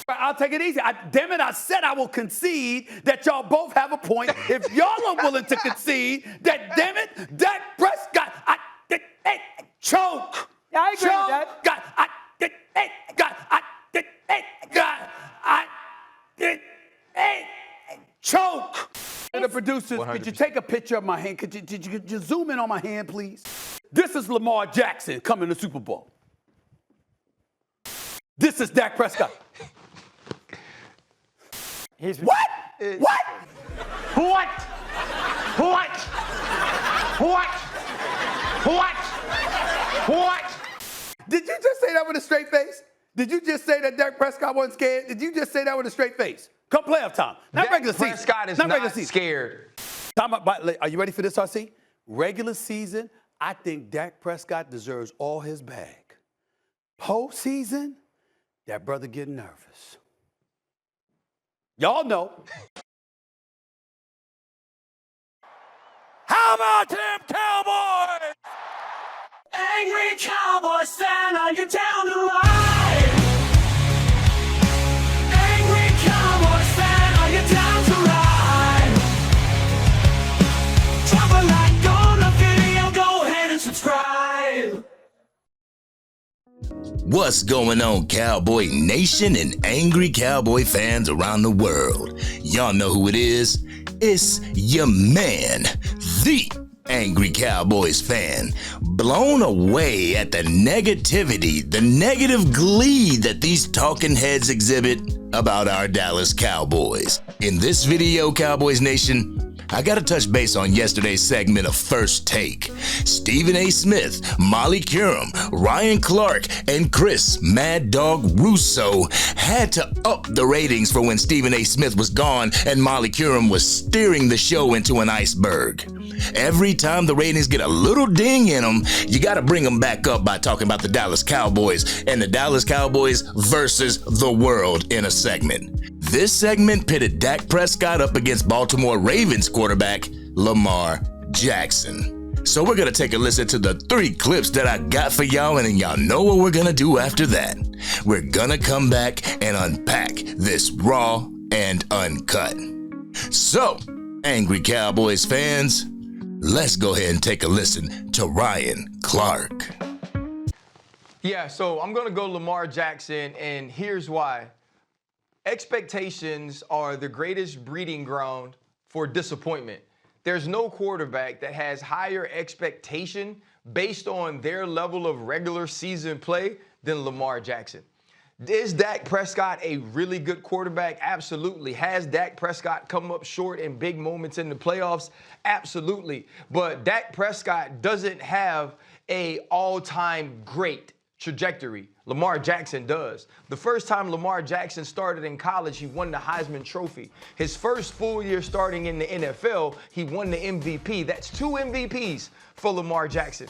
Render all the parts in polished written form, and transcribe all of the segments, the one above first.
I'll take it easy. Damn it, I said I will concede that y'all both have a point. If y'all are willing to concede that, damn it, Dak Prescott, choke. Yeah, I agree with that. Choke. And the producers, 100%. Could you take a picture of my hand? Could you zoom in on my hand, please? This is Lamar Jackson coming to Super Bowl. This is Dak Prescott. What? What? Did you just say that with a straight face? Did you just say that Dak Prescott wasn't scared? Did you just say that with a straight face? Come playoff time. Not regular season. Dak Prescott is not scared. Are you ready for this, RC? Regular season, I think Dak Prescott deserves all his bag. Postseason, that brother getting nervous. Y'all know. How about them Cowboys? Angry Cowboys Fan, are you down to ride? Angry Cowboys Fan, are you down to ride? Drop a like on the video, go ahead and subscribe. What's going on, Cowboy Nation and Angry Cowboy fans around the world? Y'all know who it is. It's your man, the Angry Cowboys Fan, blown away at the negativity, the negative glee that these talking heads exhibit about our Dallas Cowboys. In this video, Cowboys Nation, I gotta touch base on yesterday's segment of First Take. Stephen A. Smith, Molly Qerim, Ryan Clark, and Chris Mad Dog Russo had to up the ratings for when Stephen A. Smith was gone and Molly Qerim was steering the show into an iceberg. Every time the ratings get a little ding in them, you gotta bring them back up by talking about the Dallas Cowboys and the Dallas Cowboys versus the world in a segment. This segment pitted Dak Prescott up against Baltimore Ravens quarterback Lamar Jackson. So we're gonna take a listen to the 3 clips that I got for y'all, and then y'all know what we're gonna do after that. We're gonna come back and unpack this raw and uncut. So, Angry Cowboys fans, let's go ahead and take a listen to Ryan Clark. Yeah, so I'm going to go Lamar Jackson, and here's why. Expectations are the greatest breeding ground for disappointment. There's no quarterback that has higher expectation based on their level of regular season play than Lamar Jackson. Is Dak Prescott a really good quarterback? Absolutely. Has Dak Prescott come up short in big moments in the playoffs? Absolutely. But Dak Prescott doesn't have a all-time great trajectory. Lamar Jackson does. The first time Lamar Jackson started in college, he won the Heisman Trophy. His first full year starting in the NFL, he won the MVP. That's 2 MVPs for Lamar Jackson,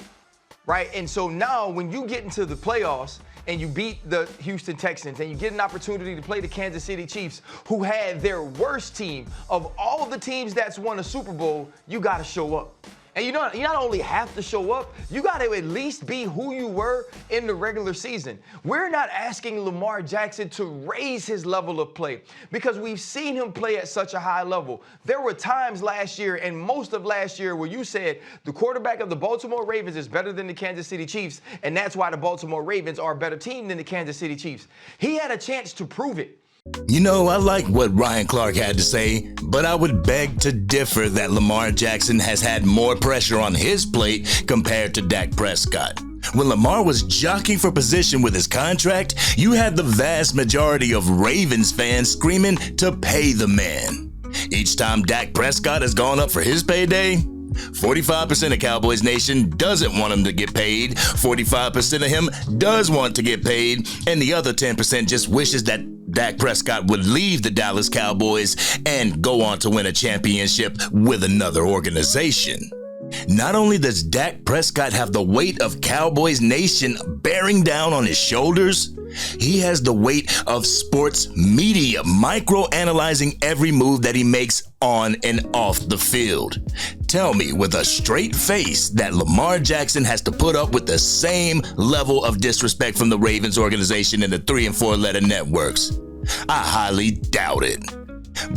right? And so now when you get into the playoffs and you beat the Houston Texans and you get an opportunity to play the Kansas City Chiefs, who had their worst team of all the teams that's won a Super Bowl, you got to show up. And you not only have to show up, you got to at least be who you were in the regular season. We're not asking Lamar Jackson to raise his level of play because we've seen him play at such a high level. There were times last year and most of last year where you said the quarterback of the Baltimore Ravens is better than the Kansas City Chiefs, and that's why the Baltimore Ravens are a better team than the Kansas City Chiefs. He had a chance to prove it. You know, I like what Ryan Clark had to say, but I would beg to differ that Lamar Jackson has had more pressure on his plate compared to Dak Prescott. When Lamar was jockeying for position with his contract, you had the vast majority of Ravens fans screaming to pay the man. Each time Dak Prescott has gone up for his payday, 45% of Cowboys Nation doesn't want him to get paid, 45% of him does want to get paid, and the other 10% just wishes that Dak Prescott would leave the Dallas Cowboys and go on to win a championship with another organization. Not only does Dak Prescott have the weight of Cowboys Nation bearing down on his shoulders, he has the weight of sports media micro-analyzing every move that he makes on and off the field. Tell me with a straight face that Lamar Jackson has to put up with the same level of disrespect from the Ravens organization and the 3- and 4-letter networks. I highly doubt it.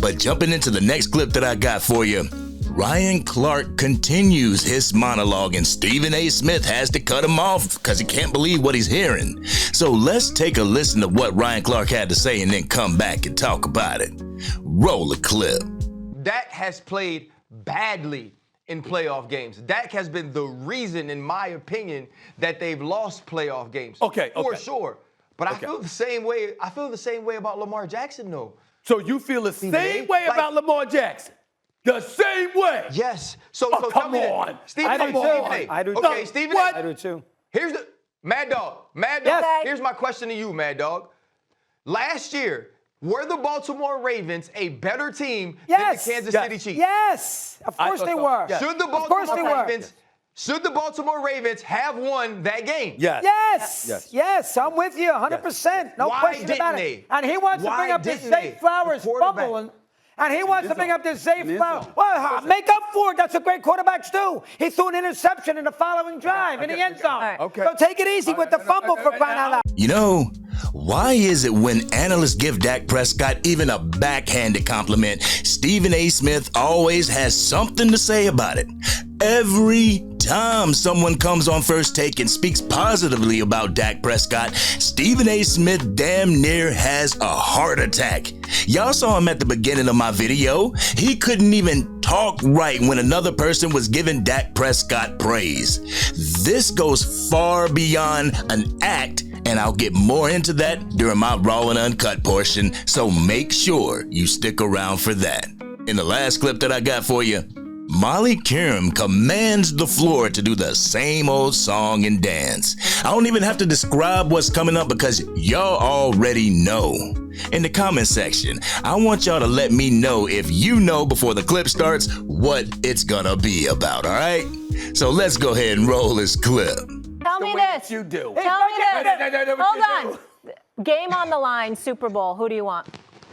But jumping into the next clip that I got for you, Ryan Clark continues his monologue and Stephen A. Smith has to cut him off because he can't believe what he's hearing. So let's take a listen to what Ryan Clark had to say and then come back and talk about it. Roll a clip. Dak has played badly in playoff games. Dak has been the reason, in my opinion, that they've lost playoff games. Okay. For sure. But I feel the same way. I feel the same way about Lamar Jackson, though. So you feel the same way about Lamar Jackson? The same way? Yes. So come on. Stephen I do A. too. Stephen A. I do too. Okay, Stephen What? A. I do too. Here's the Mad Dog. Yes. Here's my question to you, Mad Dog. Last year, were the Baltimore Ravens a better team than the Kansas City Chiefs? Yes. Of course they were. Yeah. Should the Baltimore Ravens have won that game? Yes. Yes. I'm with you 100%. No Why question didn't about they? it. And he wants to Why bring up this didn't Zay they? Flowers The quarterback. fumble. And he wants to bring up this Zay In his Flowers. zone. Well, make up for it. That's what great quarterbacks do. He threw an interception in the following drive in the end zone. right. Okay. So take it easy with the fumble for crying out loud. You know, why is it when analysts give Dak Prescott even a backhanded compliment, Stephen A. Smith always has something to say about it? Every time someone comes on First Take and speaks positively about Dak Prescott, Stephen A. Smith damn near has a heart attack. Y'all saw him at the beginning of my video. He couldn't even talk right when another person was giving Dak Prescott praise. This goes far beyond an act, and I'll get more into that during my Raw and Uncut portion, so make sure you stick around for that. In the last clip that I got for you, Molly Qerim commands the floor to do the same old song and dance. I don't even have to describe what's coming up because y'all already know. In the comment section, I want y'all to let me know if you know before the clip starts what it's gonna be about, all right? So let's go ahead and roll this clip. Tell me this. You do. Tell me this. No, Hold on. Game on the line, Super Bowl. Who do you want?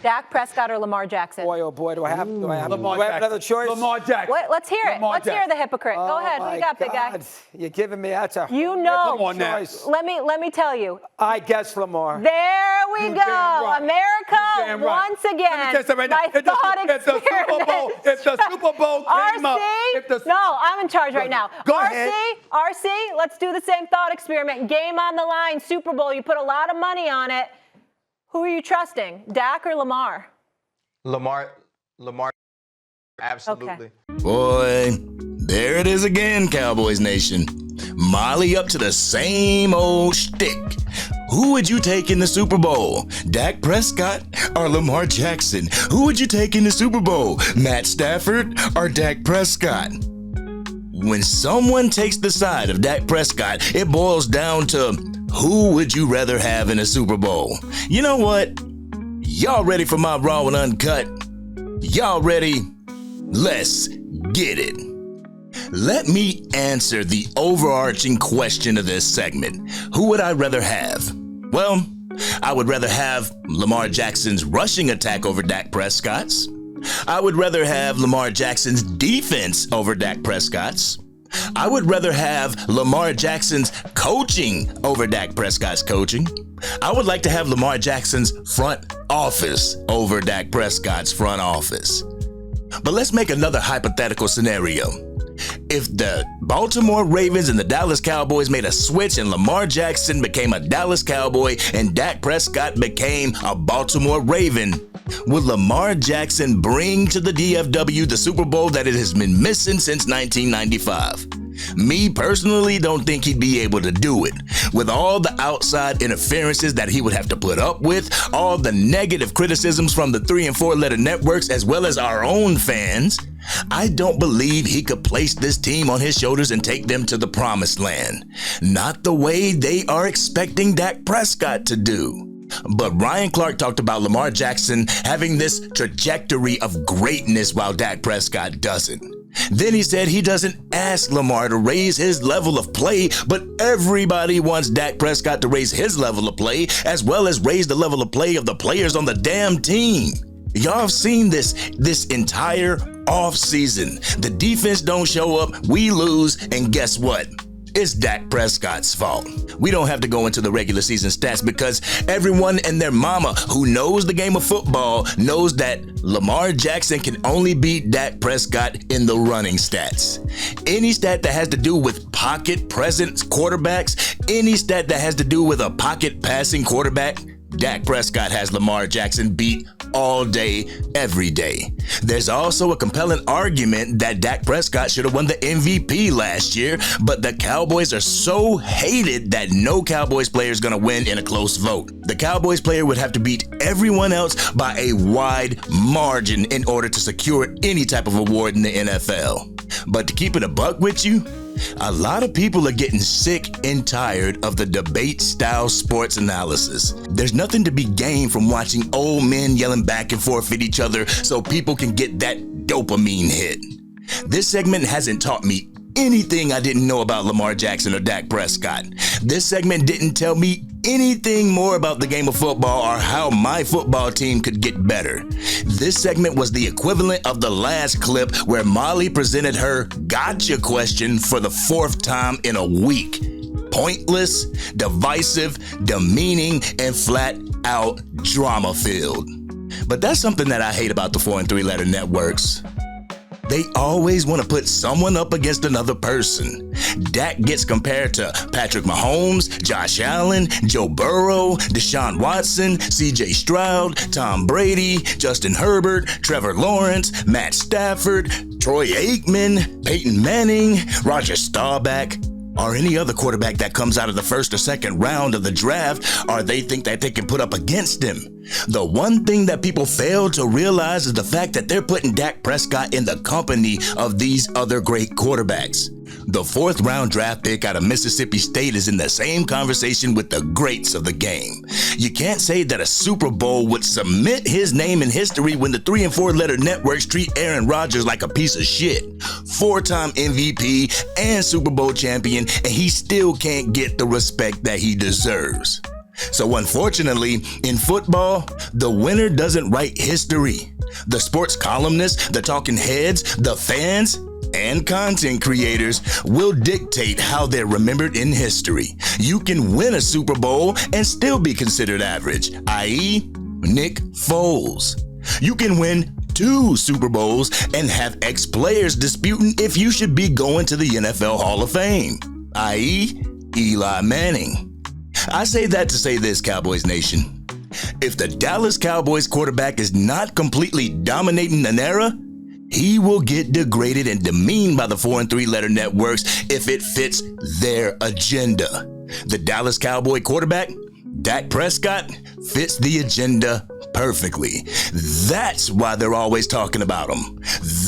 Dak Prescott or Lamar Jackson? Boy, oh boy, do I have Lamar another choice? Lamar Jackson. Let's hear it. Lamar Let's hear the hypocrite. Go ahead. Who you got, big guy? You're giving me that's a You know. Come on now. choice. Let me tell you. I guess Lamar. There we go. damn right. America Damn right. once again. Let me tell you something right now. My thought If the Super Bowl came up, RC, no, I'm in charge right now. Go ahead. RC, let's do the same thought experiment. Game on the line, Super Bowl. You put a lot of money on it. Who are you trusting, Dak or Lamar? Lamar, absolutely. Okay. Boy, there it is again, Cowboys Nation. Molly up to the same old shtick. Who would you take in the Super Bowl? Dak Prescott or Lamar Jackson? Who would you take in the Super Bowl? Matt Stafford or Dak Prescott? When someone takes the side of Dak Prescott, it boils down to who would you rather have in a Super Bowl? You know what? Y'all ready for my Raw and Uncut? Y'all ready? Let's get it. Let me answer the overarching question of this segment. Who would I rather have? Well, I would rather have Lamar Jackson's rushing attack over Dak Prescott's. I would rather have Lamar Jackson's defense over Dak Prescott's. I would rather have Lamar Jackson's coaching over Dak Prescott's coaching. I would like to have Lamar Jackson's front office over Dak Prescott's front office. But let's make another hypothetical scenario. If the Baltimore Ravens and the Dallas Cowboys made a switch and Lamar Jackson became a Dallas Cowboy and Dak Prescott became a Baltimore Raven, would Lamar Jackson bring to the DFW the Super Bowl that it has been missing since 1995? Me personally don't think he'd be able to do it. With all the outside interferences that he would have to put up with, all the negative criticisms from the 3 and 4 letter networks as well as our own fans, I don't believe he could place this team on his shoulders and take them to the promised land. Not the way they are expecting Dak Prescott to do. But Ryan Clark talked about Lamar Jackson having this trajectory of greatness while Dak Prescott doesn't. Then he said he doesn't ask Lamar to raise his level of play, but everybody wants Dak Prescott to raise his level of play as well as raise the level of play of the players on the damn team. Y'all have seen this entire offseason. The defense don't show up, we lose, and guess what? it's Dak Prescott's fault. We don't have to go into the regular season stats because everyone and their mama who knows the game of football knows that Lamar Jackson can only beat Dak Prescott in the running stats. Any stat that has to do with pocket presence quarterbacks, any stat that has to do with a pocket passing quarterback, Dak Prescott has Lamar Jackson beat all day, every day. There's also a compelling argument that Dak Prescott should have won the MVP last year, but the Cowboys are so hated that no Cowboys player is going to win in a close vote. The Cowboys player would have to beat everyone else by a wide margin in order to secure any type of award in the NFL. But to keep it a buck with you, a lot of people are getting sick and tired of the debate-style sports analysis. There's nothing to be gained from watching old men yelling back and forth at each other so people can get that dopamine hit. This segment hasn't taught me anything I didn't know about Lamar Jackson or Dak Prescott. This segment didn't tell me anything more about the game of football or how my football team could get better. This segment was the equivalent of the last clip where Molly presented her gotcha question for the 4th time in a week. Pointless, divisive, demeaning, and flat out drama-filled. But that's something that I hate about the 4 and 3 letter networks. They always want to put someone up against another person. Dak gets compared to Patrick Mahomes, Josh Allen, Joe Burrow, Deshaun Watson, CJ Stroud, Tom Brady, Justin Herbert, Trevor Lawrence, Matt Stafford, Troy Aikman, Peyton Manning, Roger Staubach, or any other quarterback that comes out of the 1st or 2nd round of the draft, or they think that they can put up against him. The one thing that people fail to realize is the fact that they're putting Dak Prescott in the company of these other great quarterbacks. The 4th round draft pick out of Mississippi State is in the same conversation with the greats of the game. You can't say that a Super Bowl would cement his name in history when the 3 and 4 letter networks treat Aaron Rodgers like a piece of shit. 4-time MVP and Super Bowl champion, and he still can't get the respect that he deserves. So unfortunately, in football, the winner doesn't write history. The sports columnists, the talking heads, the fans, and content creators will dictate how they're remembered in history. You can win a Super Bowl and still be considered average, i.e., Nick Foles. You can win 2 Super Bowls and have ex-players disputing if you should be going to the NFL Hall of Fame, i.e., Eli Manning. I say that to say this, Cowboys Nation. If the Dallas Cowboys quarterback is not completely dominating an era, he will get degraded and demeaned by the 4 and 3 letter networks if it fits their agenda. The Dallas Cowboy quarterback, Dak Prescott, fits the agenda perfectly. That's why they're always talking about him.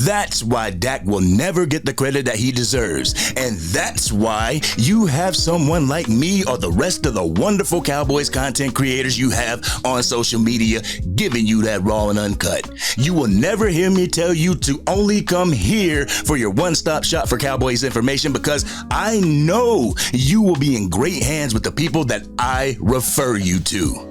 That's why Dak will never get the credit that he deserves. And that's why you have someone like me or the rest of the wonderful Cowboys content creators you have on social media giving you that raw and uncut. You will never hear me tell you to only come here for your one-stop shop for Cowboys information because I know you will be in great hands with the people that I refer you to.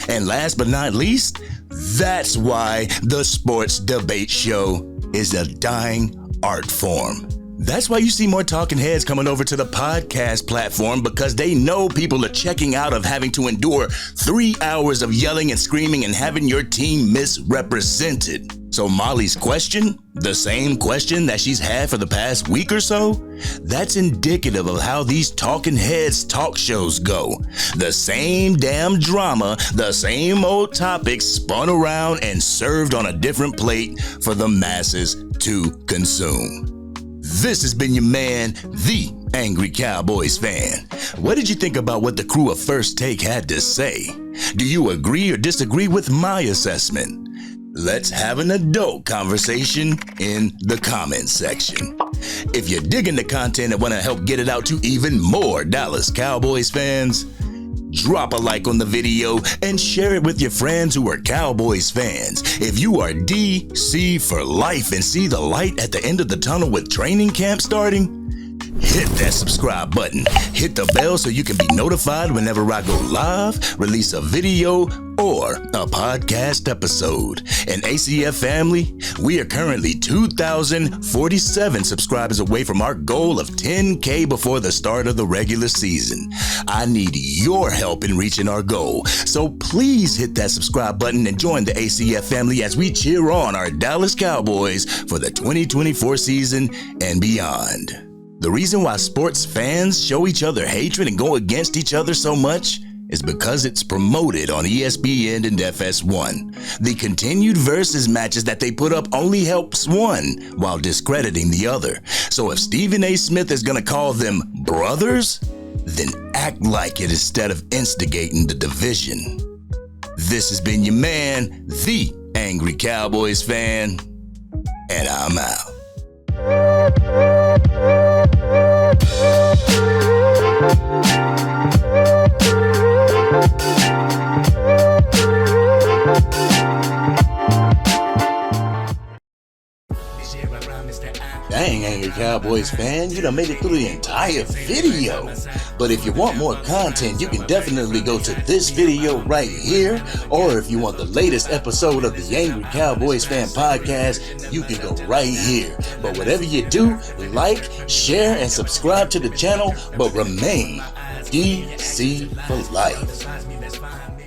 And last but not least, that's why the sports debate show is a dying art form. That's why you see more talking heads coming over to the podcast platform because they know people are checking out of having to endure 3 hours of yelling and screaming and having your team misrepresented. So Molly's question, the same question that she's had for the past week or so, that's indicative of how these talking heads talk shows go. The same damn drama, the same old topics spun around and served on a different plate for the masses to consume. This has been your man, the Angry Cowboys Fan. What did you think about what the crew of First Take had to say? Do you agree or disagree with my assessment? Let's have an adult conversation in the comments section. If you're digging the content and want to help get it out to even more Dallas Cowboys fans, drop a like on the video and share it with your friends who are Cowboys fans. If you are DC for life and see the light at the end of the tunnel with training camp starting, hit that subscribe button. Hit the bell so you can be notified whenever I go live, release a video, or a podcast episode. And ACF family, we are currently 2,047 subscribers away from our goal of 10K before the start of the regular season. I need your help in reaching our goal, so please hit that subscribe button and join the ACF family as we cheer on our Dallas Cowboys for the 2024 season and beyond. The reason why sports fans show each other hatred and go against each other so much is because it's promoted on ESPN and FS1. The continued versus matches that they put up only helps one while discrediting the other. So if Stephen A. Smith is gonna call them brothers, then act like it instead of instigating the division. This has been your man, the Angry Cowboys Fan, and I'm out. Dang, Angry Cowboys fan, you done made it through the entire video. But if you want more content, you can definitely go to this video right here. Or if you want the latest episode of the Angry Cowboys Fan podcast, you can go right here. But whatever you do, like, share, and subscribe to the channel, but remain DC for life.